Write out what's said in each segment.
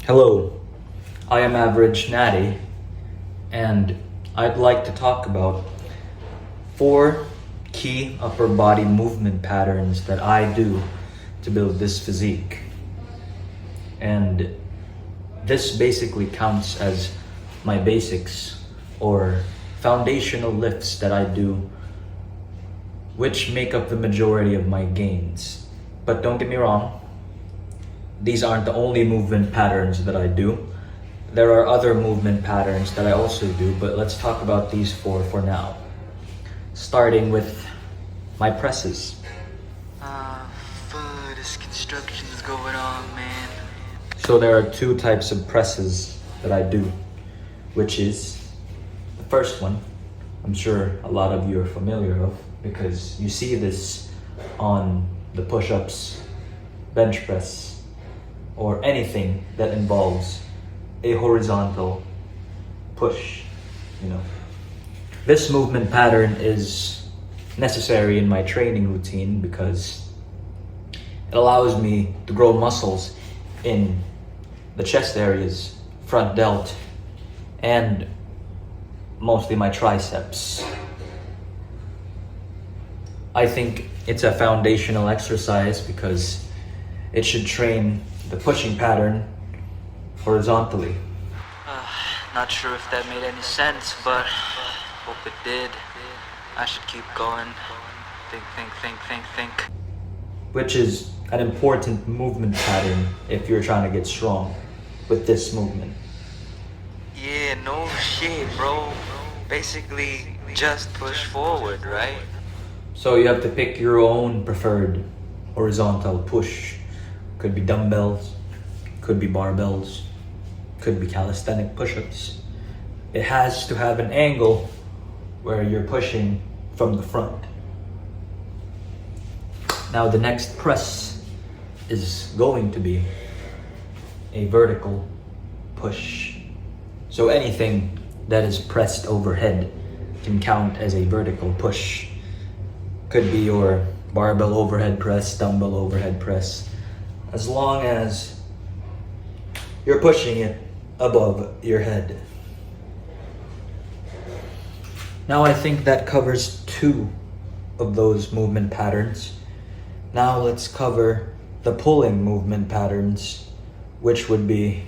Hello, I am Average Natty, and I'd like to talk about 4 key upper body movement patterns that I do to build this physique. And this basically counts as my basics or foundational lifts that I do, which make up the majority of my gains. But don't get me wrong, these aren't the only movement patterns that I do. There are other movement patterns that I also do, but let's talk about these 4 for now. Starting with my presses. This construction's going on, man. So there are 2 types of presses that I do, which is the first one, I'm sure a lot of you are familiar of because you see this on the push-ups, bench press, or anything that involves a horizontal push, This movement pattern is necessary in my training routine because it allows me to grow muscles in the chest areas, front delt, and mostly my triceps. I think it's a foundational exercise because it should train the pushing pattern horizontally. Not sure if that made any sense, but hope it did. I should keep going. Think. Which is an important movement pattern if you're trying to get strong with this movement. Yeah, no shit, bro. Basically, just push forward, right? So you have to pick your own preferred horizontal push. Could be dumbbells, could be barbells, could be calisthenic push-ups. It has to have an angle where you're pushing from the front. Now the next press is going to be a vertical push. So anything that is pressed overhead can count as a vertical push. Could be your barbell overhead press, dumbbell overhead press, as long as you're pushing it above your head. Now I think that covers 2 of those movement patterns. Now let's cover the pulling movement patterns, which would be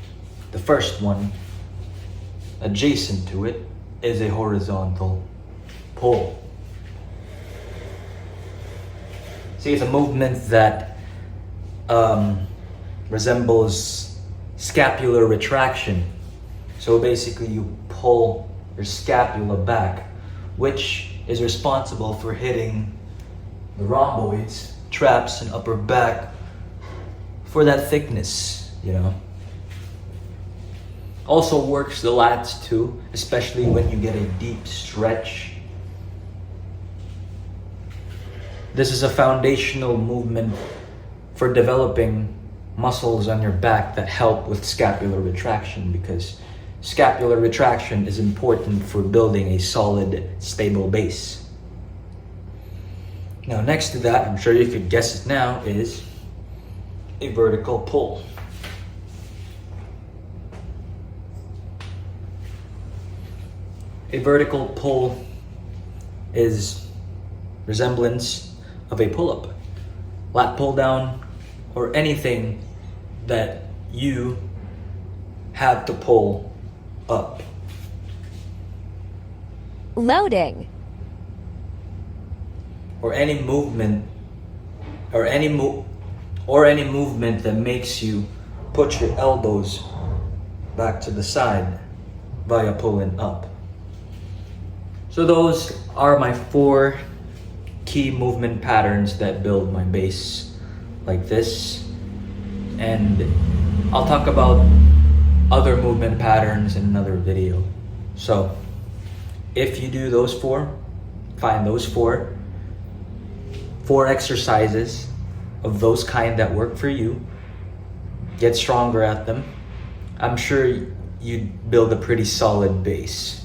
the first one. Adjacent to it is a horizontal pull. See, it's a movement that resembles scapular retraction. So basically you pull your scapula back, which is responsible for hitting the rhomboids, traps, and upper back for that thickness, Also works the lats too, especially when you get a deep stretch. This is a foundational movement for developing muscles on your back that help with scapular retraction because scapular retraction is important for building a solid, stable base. Now next to that, I'm sure you could guess it now, is a vertical pull. A vertical pull is resemblance of a pull-up, lat pull down, or anything that you have to pull up. Loading. Or any movement that makes you put your elbows back to the side via pulling up. So those are my 4 key movement patterns that build my base like this. And I'll talk about other movement patterns in another video. So if you do those 4, find those 4 exercises of those kind that work for you, get stronger at them, I'm sure you'd build a pretty solid base.